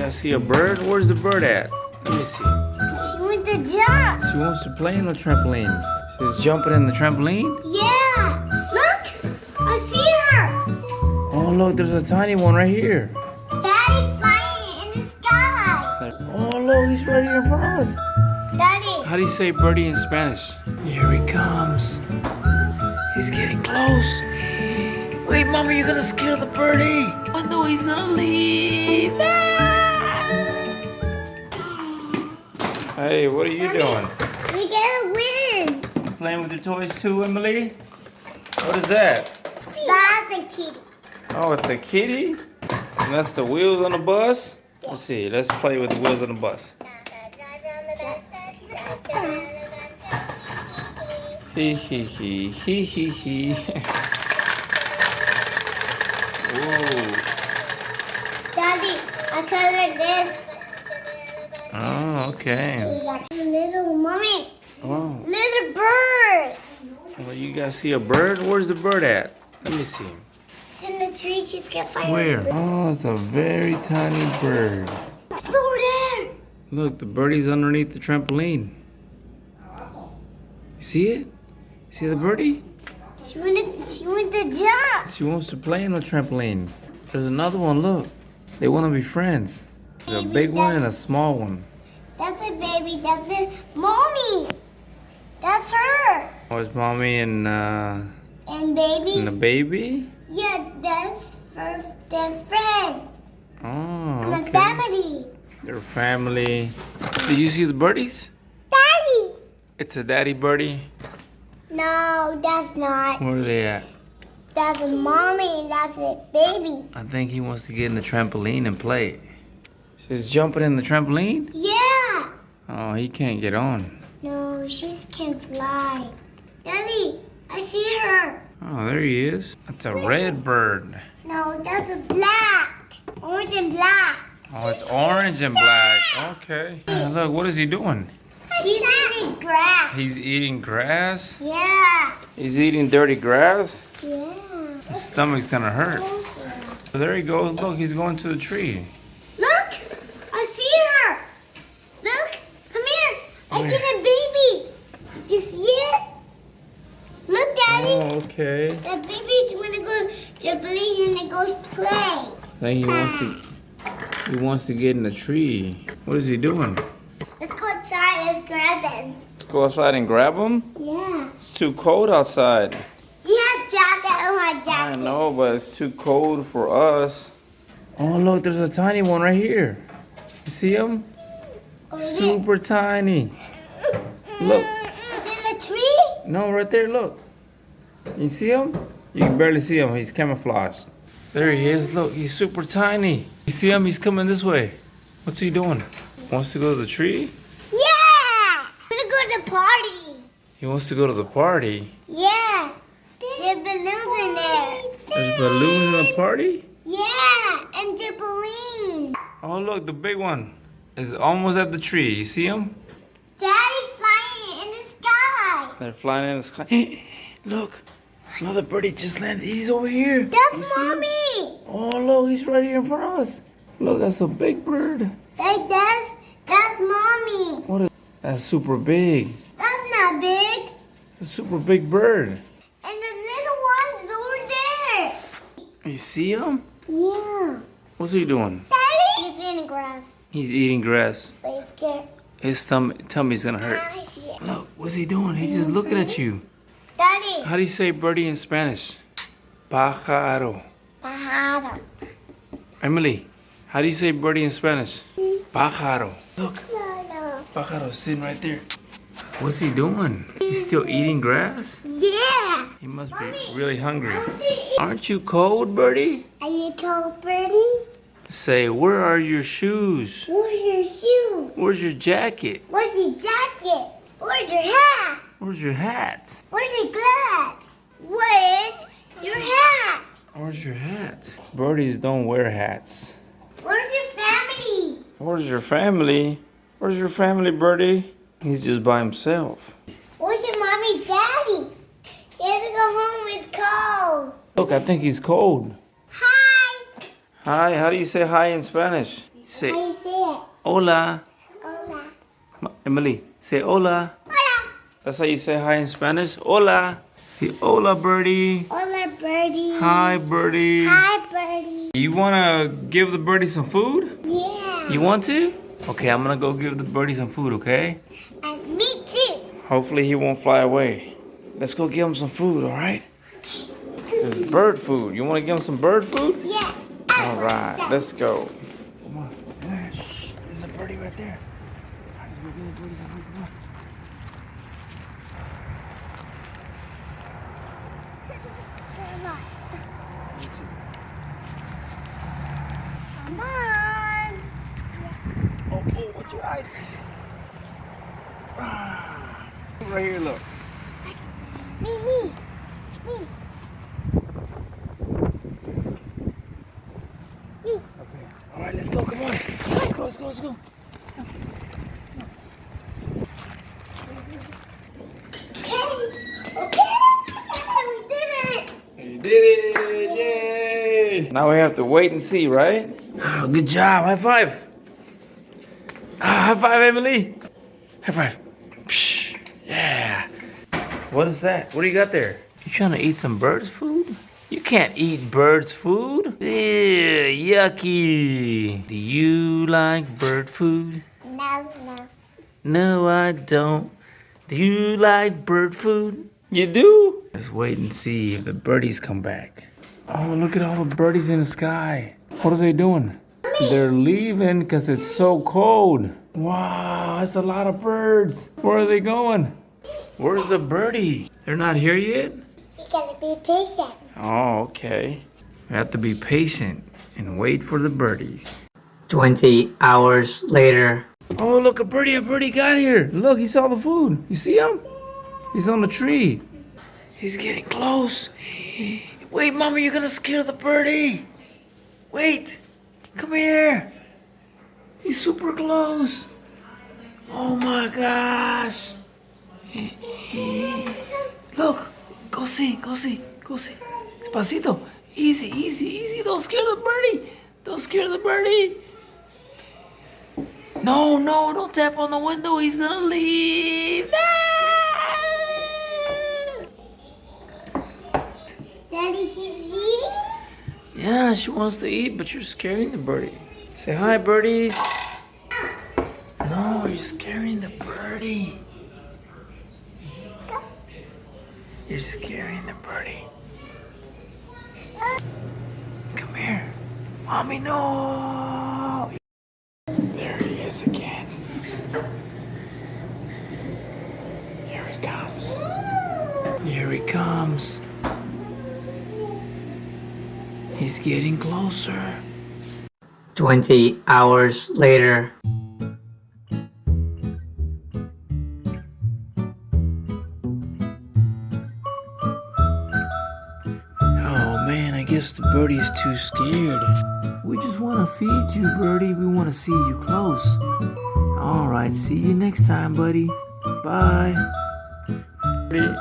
guys see a bird? Where's the bird at? Let me see. She wants to jump. She wants to play on the trampoline. She's jumping in the trampoline? Yeah. Look. I see her. Oh, look, there's a tiny one right here. Daddy's flying in the sky. Oh, look, he's right here in front of us. Daddy. How do you say birdie in Spanish? Here he comes. He's getting close. Wait, Mama, you're gonna scare the birdie. Oh no, he's gonna leave. Hey, what are you doing? We gotta win. Playing with your toys too, Emily? What is that? That's a kitty. Oh, it's a kitty? And that's the wheels on the bus? Let's see, let's play with the wheels on the bus. Hee hee hee, hee hee hee. Whoa. Daddy, I colored this. Oh, okay. It's like a little mommy. Wow. Little bird. Well, you guys see a bird? Where's the bird at? Let me see. It's in the tree. She's gonna find Where? it. Oh, it's a very tiny bird. It's over there. Look, the birdie's underneath the trampoline. You see it? See the birdie? She wanted to jump. She wants to play on the trampoline. There's another one, look. They want to be friends. There's a big one and a small one. That's a baby. That's a mommy. That's her. Oh, it's mommy and baby. the baby? Yeah, that's for their friends. Oh, The okay. family. Their family. Do you see the birdies? Daddy. It's a daddy birdie. No, that's not. Where are they at? That's a mommy and that's a baby. I think he wants to get in the trampoline and play. She's jumping in the trampoline? Yeah. Oh, he can't get on. No, she can fly. Daddy, I see her. Oh, there he is. That's a red bird. No, that's a black. Orange and black. Oh, it's orange and black. Okay. Look, what is he doing? She's eating grass. He's eating grass? Yeah. He's eating dirty grass? Yeah. His stomach's gonna hurt. There he goes. Look, he's going to the tree. Look, I see her. Look, come here. I Where? see the baby. Did you see it? Look, Daddy. Oh, okay. The baby's gonna go to believe and go play. I think he wants to get in the tree. What is he doing? Let's go outside. Let's grab him. Let's go outside and grab him? Yeah. It's too cold outside. He has jacket on my I jacket. know, but it's too cold for us. Oh, look, there's a tiny one right here. You see him? Over there. Super tiny. Look. Is it in the tree? No, right there, look. You see him? You can barely see him. He's camouflaged. There he is. Look, he's super tiny. You see him? He's coming this way. What's he doing? Wants to go to the tree? Yeah. I'm gonna go to the party. He wants to go to the party. Yeah. There are balloons in there. There's balloons in the party? Yeah, and trampoline. Oh, look, the big one is almost at the tree. You see him? Daddy's flying in the sky. They're flying in the sky. Look, another birdie just landed. He's over here. You That's see him? mommy. Oh, look, he's right here in front of us. Look, that's a big bird. Hey, that's mommy. What is that's super big. That's not big. That's a super big bird. And the little one's over there. You see him? Yeah. What's he doing? Daddy? He's eating grass. He's eating grass. But he's scared. His tummy's gonna hurt. Look, what's he doing? He's just looking at you. Daddy. How do you say birdie in Spanish? Pájaro. Pájaro. Emily, how do you say birdie in Spanish? Pájaro. Look, No. pájaro's sitting right there. What's he doing? He's still eating grass? Yeah. He must be really hungry. Aren't you cold, birdie? Are you cold, birdie? Say, where are your shoes? Where's your shoes? Where's your jacket? Where's your jacket? Where's your hat? Where's your hat? Where's your gloves? Where's your hat? Where's your hat? Birdies don't wear hats. Where's your family? Where's your family? Where's your family, Birdie? He's just by himself. Where's your mommy, daddy? He has to go home. It's cold. Look, I think he's cold. Hi. Hi, how do you say hi in Spanish? Say How you say it? hola. Hola. Emily, say hola. Hola. That's how you say hi in Spanish. Hola. Hey, hola, birdie. Hola, birdie. Hi, birdie. Hi, birdie. You wanna give the birdie some food? Yeah. You want to? Okay, I'm gonna go give the birdie some food, okay? And me too. Hopefully he won't fly away. Let's go give him some food, alright? This is bird food. You wanna give him some bird food? Yeah. Alright, let's go. Come on. Shh, there's a birdie right there. Alright, let's go give the birdie some food. Come on. Come on. Oh, watch your eyes. Right here, look. Me. Okay. Alright, let's go. Come on. Let's go. You did it! Yay! Now we have to wait and see, right? Oh, good job! High five! High five, Emily! High five! Psh, yeah! What is that? What do you got there? You trying to eat some birds' food? You can't eat birds' food. Ew, yucky! Do you like bird food? No. No, I don't. Do you like bird food? You do? Let's wait and see if the birdies come back. Oh, look at all the birdies in the sky. What are they doing? They're leaving because it's so cold. Wow, that's a lot of birds. Where are they going? Where's the birdie? They're not here yet? You gotta be patient. Oh, okay. We have to be patient and wait for the birdies. 20 hours later. Oh, look, a birdie got here. Look, he saw the food. You see him? He's on the tree. He's getting close. Wait, Mommy, you're gonna scare the birdie. Wait, come here. He's super close. Oh my gosh. Look, go see. Despacito. Easy. Don't scare the birdie. No, don't tap on the window. He's gonna leave. Daddy, she's eating? Yeah, she wants to eat, but you're scaring the birdie. Say hi, birdies. No, you're scaring the birdie. You're scaring the birdie. Come here. Mommy, no. There he is again. Here he comes. Here he comes. He's getting closer. 20 hours later. Oh man, I guess the birdie's too scared. We just want to feed you, birdie. We want to see you close. All right, see you next time, buddy. Bye. Birdie.